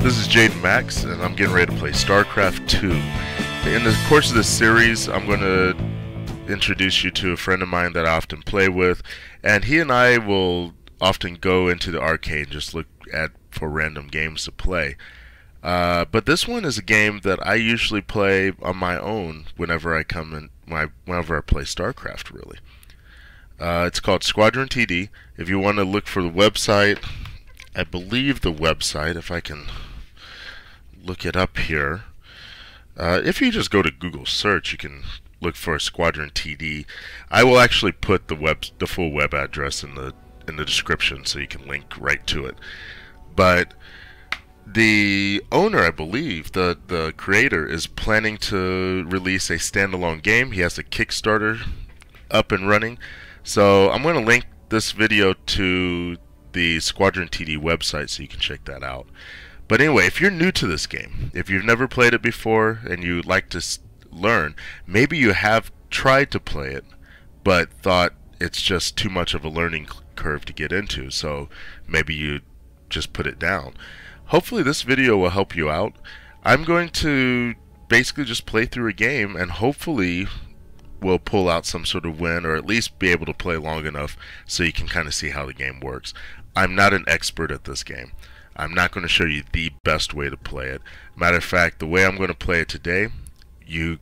This is Jaden Max, and I'm getting ready to play Starcraft 2. In the course of this series, I'm going to introduce you to a friend of mine that I often play with, and he and I will often go into the arcade and just look for random games to play. But this one is a game that I usually play on my own whenever I whenever I play Starcraft, really. It's called Squadron TD. If you want to look for the website, I believe the website, if I can look it up here. If you just go to Google search, you can look for Squadron TD. I will actually put the full web address in the description so you can link right to it. But the owner, I believe, the creator, is planning to release a standalone game. He has a Kickstarter up and running. So I'm going to link this video to the Squadron TD website so you can check that out. But anyway, if you're new to this game, if you've never played it before and you'd like to learn, maybe you have tried to play it but thought it's just too much of a learning curve to get into, so maybe you just put it down. Hopefully this video will help you out. I'm going to basically just play through a game and hopefully we'll pull out some sort of win, or at least be able to play long enough so you can kind of see how the game works. I'm not an expert at this game. I'm not going to show you the best way to play it. Matter of fact, the way I'm going to play it today, you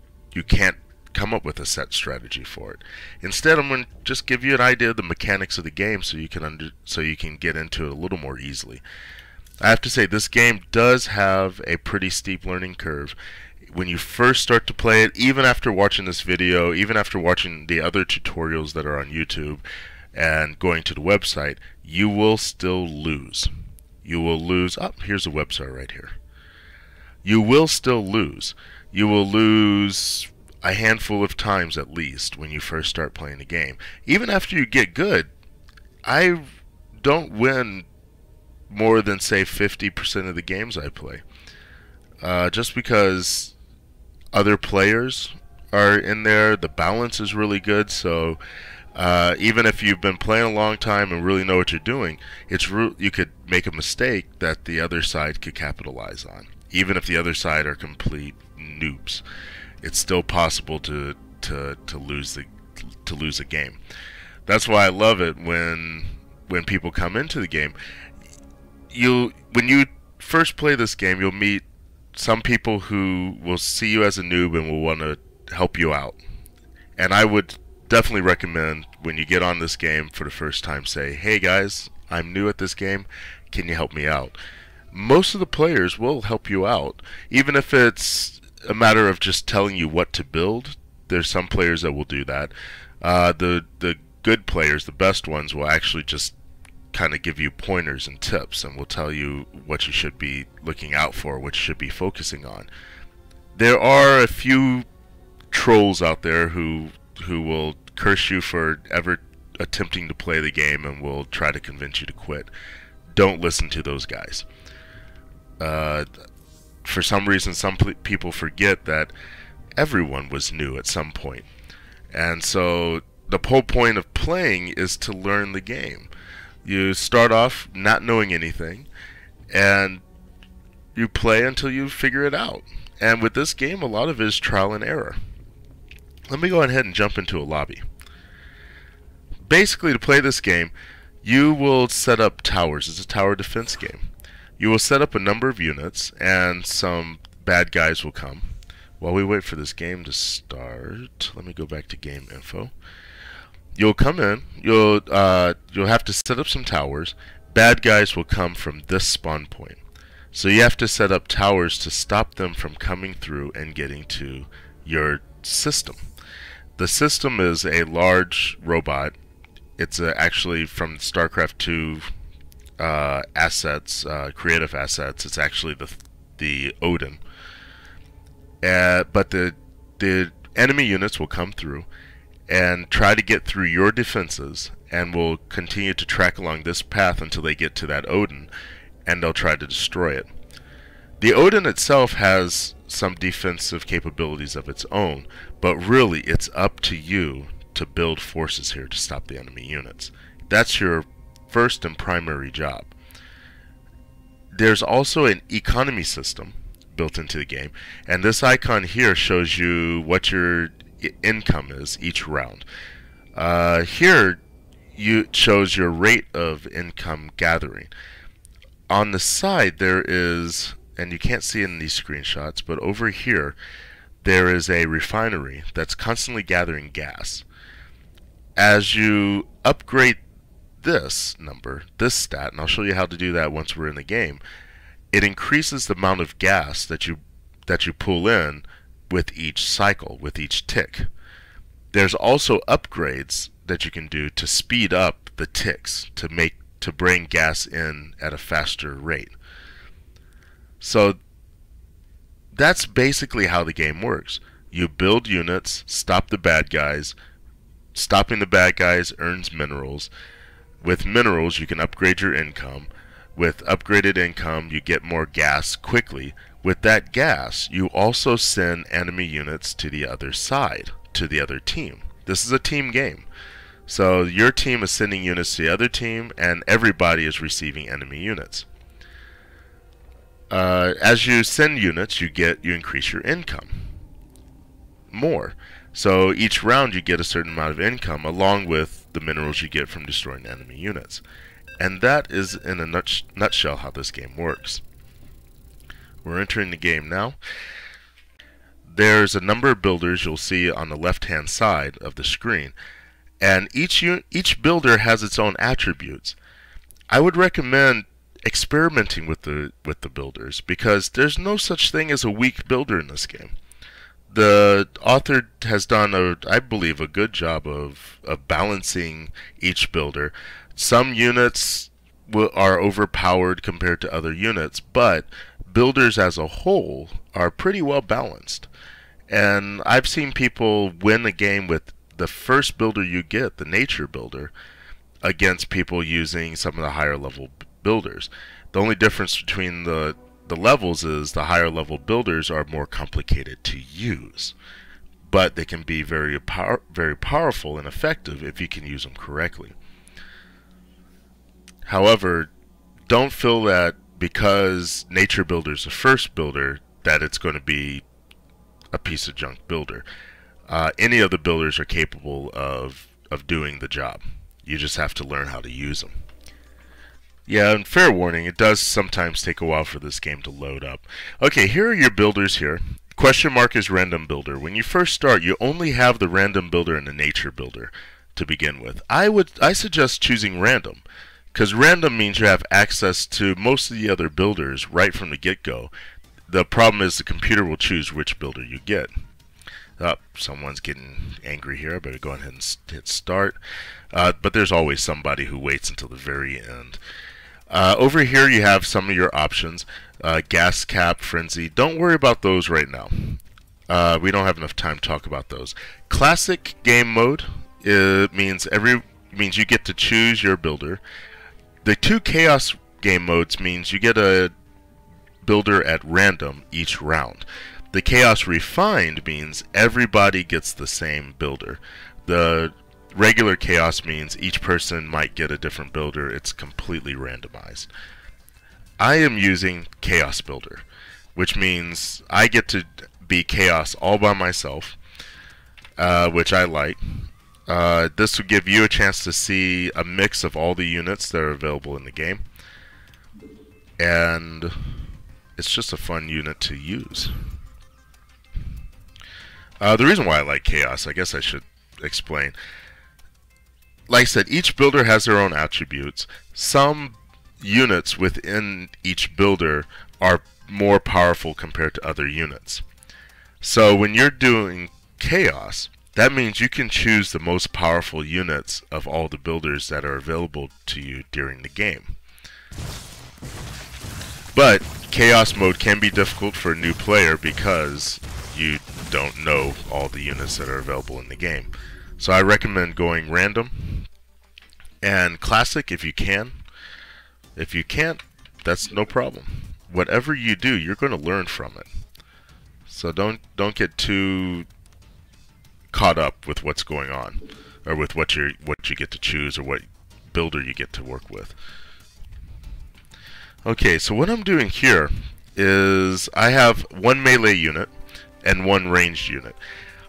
can't come up with a set strategy for it. Instead, I'm going to just give you an idea of the mechanics of the game so you can get into it a little more easily. I have to say, this game does have a pretty steep learning curve. When you first start to play it, even after watching this video, even after watching the other tutorials that are on YouTube and going to the website, you will still lose. You will lose. Oh, here's a website right here. You will still lose. You will lose a handful of times at least when you first start playing the game. Even after you get good, I don't win more than, say, 50% of the games I play. Just because other players are in there, the balance is really good, so even if you've been playing a long time and really know what you're doing, you could make a mistake that the other side could capitalize on. Even if the other side are complete noobs, it's still possible to lose a game. That's why I love it when people come into the game. When you first play this game, you'll meet some people who will see you as a noob and will want to help you out. And I would definitely recommend, when you get on this game for the first time, say, hey guys, I'm new at this game, can you help me out? Most of the players will help you out, even if it's a matter of just telling you what to build. There's some players that will do that. The good players, the best ones, will actually just kind of give you pointers and tips and will tell you what you should be looking out for, what you should be focusing on. There are a few trolls out there who will curse you for ever attempting to play the game and will try to convince you to quit. Don't listen to those guys. For some reason, some people forget that everyone was new at some point. And so the whole point of playing is to learn the game. You start off not knowing anything, and you play until you figure it out. And with this game, a lot of it is trial and error. Let me go ahead and jump into a lobby. Basically, to play this game, you will set up towers. It's a tower defense game. You will set up a number of units, and some bad guys will come. While we wait for this game to start, let me go back to game info. You'll come in. You'll have to set up some towers. Bad guys will come from this spawn point. So you have to set up towers to stop them from coming through and getting to your system. The system is a large robot. It's actually from StarCraft 2 assets, creative assets. It's actually the Odin. But the enemy units will come through and try to get through your defenses, and will continue to track along this path until they get to that Odin, and they'll try to destroy it. The Odin itself has some defensive capabilities of its own, but really it's up to you to build forces here to stop the enemy units. That's your first and primary job. There's also an economy system built into the game, and this icon here shows you what your income is each round. Here it shows your rate of income gathering. On the side there is, and you can't see it in these screenshots, but over here there is a refinery that's constantly gathering gas. As you upgrade this number, this stat, and I'll show you how to do that once we're in the game, it increases the amount of gas that you pull in with each cycle, with each tick. There's also upgrades that you can do to speed up the ticks to bring gas in at a faster rate. So that's basically how the game works. You build units, stop the bad guys. Stopping the bad guys earns minerals. With minerals, you can upgrade your income. With upgraded income, you get more gas quickly. With that gas, you also send enemy units to the other side, to the other team. This is a team game. So your team is sending units to the other team, and everybody is receiving enemy units. As you send units, you increase your income more. So each round you get a certain amount of income along with the minerals you get from destroying enemy units. And that is in a nutshell how this game works. We're entering the game now. There's a number of builders you'll see on the left hand side of the screen, and each builder has its own attributes. I would recommend experimenting with the builders, because there's no such thing as a weak builder in this game. The author has done, I believe, a good job of balancing each builder. Some units are overpowered compared to other units, but builders as a whole are pretty well balanced. And I've seen people win a game with the first builder you get, the nature builder, against people using some of the higher level builders. The only difference between the levels is the higher level builders are more complicated to use, but they can be very powerful and effective if you can use them correctly. However, don't feel that because nature builder is the first builder that it's going to be a piece of junk builder. Any of the builders are capable of doing the job. You just have to learn how to use them. Yeah, and fair warning, it does sometimes take a while for this game to load up. Okay, here are your builders here. Question mark is random builder. When you first start, you only have the random builder and the nature builder to begin with. I suggest choosing random, because random means you have access to most of the other builders right from the get-go. The problem is the computer will choose which builder you get. Someone's getting angry here. I better go ahead and hit start. But there's always somebody who waits until the very end. Over here you have some of your options. Gas cap, frenzy. Don't worry about those right now. We don't have enough time to talk about those. Classic game mode means you get to choose your builder. The two chaos game modes means you get a builder at random each round. The chaos refined means everybody gets the same builder. The regular chaos means each person might get a different builder. It's completely randomized. I am using chaos builder, which means I get to be chaos all by myself, which I like. This will give you a chance to see a mix of all the units that are available in the game, and it's just a fun unit to use. The reason why I like chaos, I guess I should explain. Like I said, each builder has their own attributes. Some units within each builder are more powerful compared to other units. So when you're doing chaos, that means you can choose the most powerful units of all the builders that are available to you during the game. But chaos mode can be difficult for a new player because you don't know all the units that are available in the game. So I recommend going random and classic if you can. If you can't, that's no problem. Whatever you do, you're going to learn from it. So don't get too caught up with what's going on, or with what you get to choose, or what builder you get to work with. Okay, so what I'm doing here is I have one melee unit and one ranged unit.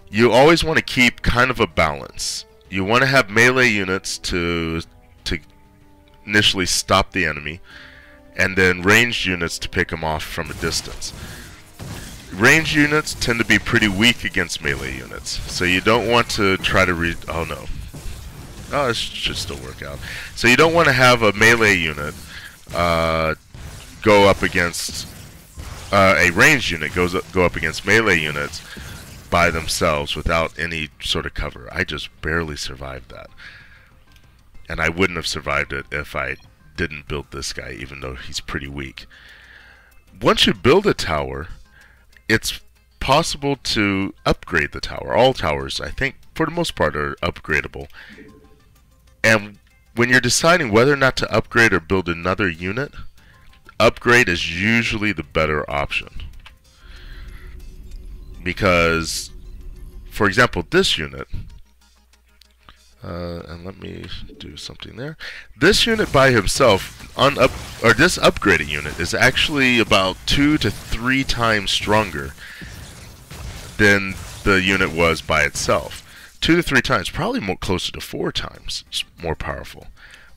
You always want to keep kind of a balance. You want to have melee units to initially stop the enemy, and then ranged units to pick them off from a distance. Ranged units tend to be pretty weak against melee units, so you don't want to try to oh no. Oh, this should still work out. So you don't want to have a melee unit go up against a ranged unit go up against melee units by themselves without any sort of cover. I just barely survived that. And I wouldn't have survived it if I didn't build this guy, even though he's pretty weak. Once you build a tower, it's possible to upgrade the tower. All towers, I think, for the most part, are upgradable. And when you're deciding whether or not to upgrade or build another unit, upgrade is usually the better option. Because, for example, this unit, and let me do something there. This unit by himself, this upgraded unit, is actually about 2 to 3 times stronger than the unit was by itself. 2 to 3 times, probably more closer to 4 times more powerful.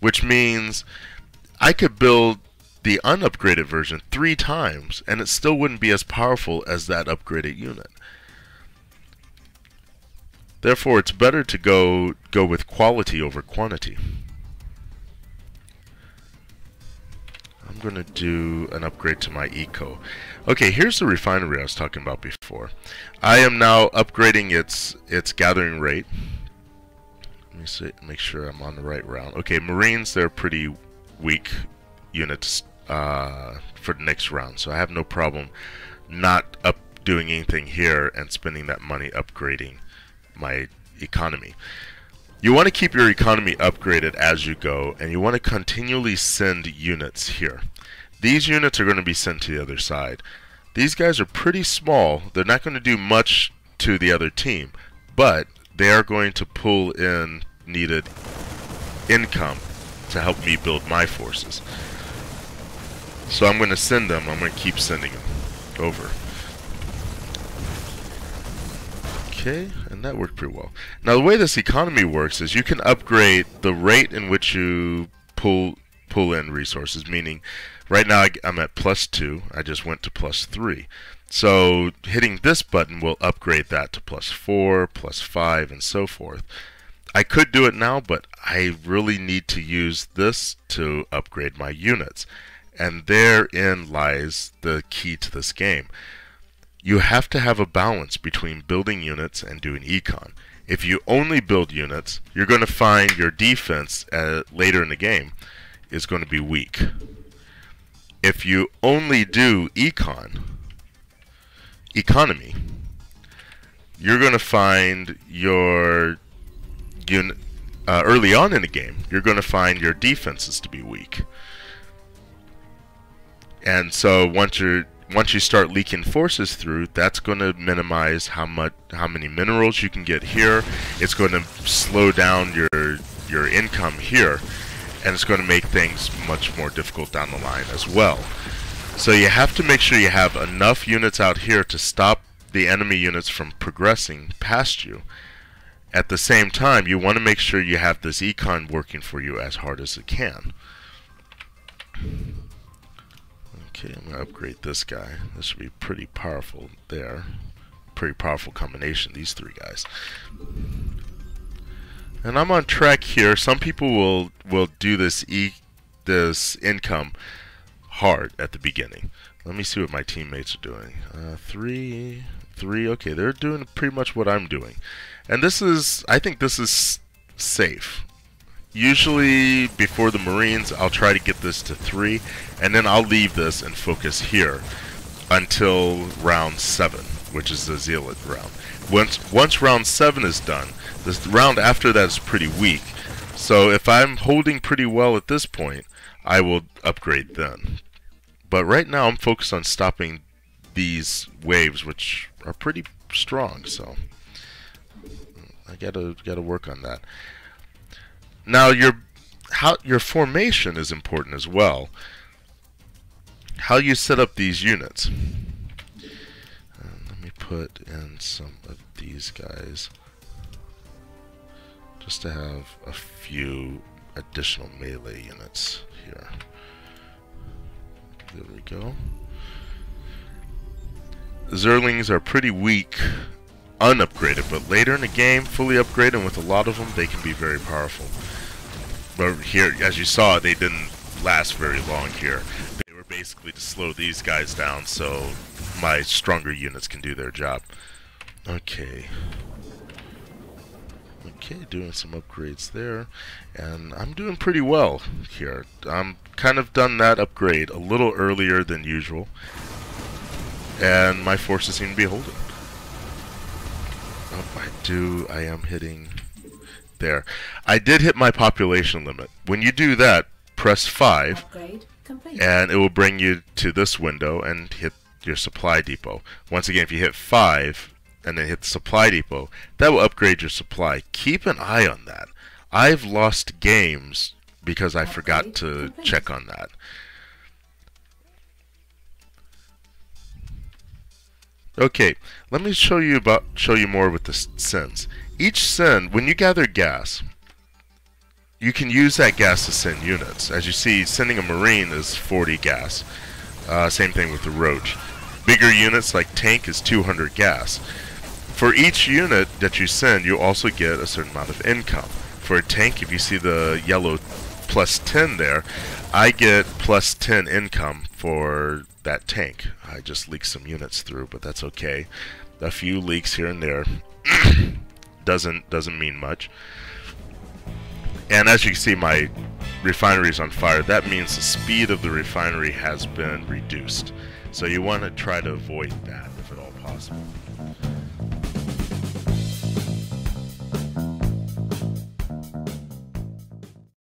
Which means I could build the unupgraded version 3 times, and it still wouldn't be as powerful as that upgraded unit. Therefore, it's better to go with quality over quantity. I'm going to do an upgrade to my eco. Okay, here's the refinery I was talking about before. I am now upgrading its gathering rate. Let me see, make sure I'm on the right round. Okay, Marines, they're pretty weak units for the next round, so I have no problem not doing anything here and spending that money upgrading my economy. You want to keep your economy upgraded as you go, and you want to continually send units here. These units are going to be sent to the other side. These guys are pretty small. They're not going to do much to the other team, but they are going to pull in needed income to help me build my forces. So I'm going to send them. I'm going to keep sending them over. Okay, and that worked pretty well. Now the way this economy works is you can upgrade the rate in which you pull in resources, meaning right now I'm at +2, I just went to +3. So hitting this button will upgrade that to +4, +5, and so forth. I could do it now, but I really need to use this to upgrade my units. And therein lies the key to this game. You have to have a balance between building units and doing econ. If you only build units, you're going to find your defense later in the game is going to be weak. If you only do economy, you're going to find your unit early on in the game, you're going to find your defenses to be weak. And so once you start leaking forces through, that's going to minimize how many minerals you can get here. It's going to slow down your income here, and it's going to make things much more difficult down the line as well. So you have to make sure you have enough units out here to stop the enemy units from progressing past you. At the same time, you want to make sure you have this econ working for you as hard as it can. Okay, I'm going to upgrade this guy. This will be pretty powerful there. Pretty powerful combination, these 3 guys. And I'm on track here. Some people will do this income hard at the beginning. Let me see what my teammates are doing. 3, okay, they're doing pretty much what I'm doing. And I think this is safe. Usually before the Marines, I'll try to get this to 3, and then I'll leave this and focus here until round 7, which is the Zealot round. Once round 7 is done, this round after that is pretty weak. So if I'm holding pretty well at this point, I will upgrade then. But right now I'm focused on stopping these waves, which are pretty strong, so I gotta work on that. Now your formation is important as well. how you set up these units. Let me put in some of these guys just to have a few additional melee units here. There we go. Zerlings are pretty weak unupgraded, but later in the game, fully upgraded, and with a lot of them, they can be very powerful. But here, as you saw, they didn't last very long here. They were basically to slow these guys down so my stronger units can do their job. Okay. Okay, doing some upgrades there, and I'm doing pretty well here. I'm kind of done that upgrade a little earlier than usual, and my forces seem to be holding. Oh, I am hitting there. I did hit my population limit. When you do that, press 5, and it will bring you to this window and hit your supply depot. Once again, if you hit 5, and then hit the supply depot, that will upgrade your supply. Keep an eye on that. I've lost games because I forgot to check on that. Okay, let me show you more with the sends. Each send, when you gather gas, you can use that gas to send units. As you see, sending a Marine is 40 gas. Same thing with the Roach. Bigger units like tank is 200 gas. For each unit that you send, you also get a certain amount of income. For a tank, if you see the yellow plus 10 there, I get plus 10 income for that tank. I just leaked some units through, but that's okay. A few leaks here and there doesn't mean much. And as you can see, my refinery is on fire. That means the speed of the refinery has been reduced. So you want to try to avoid that if at all possible.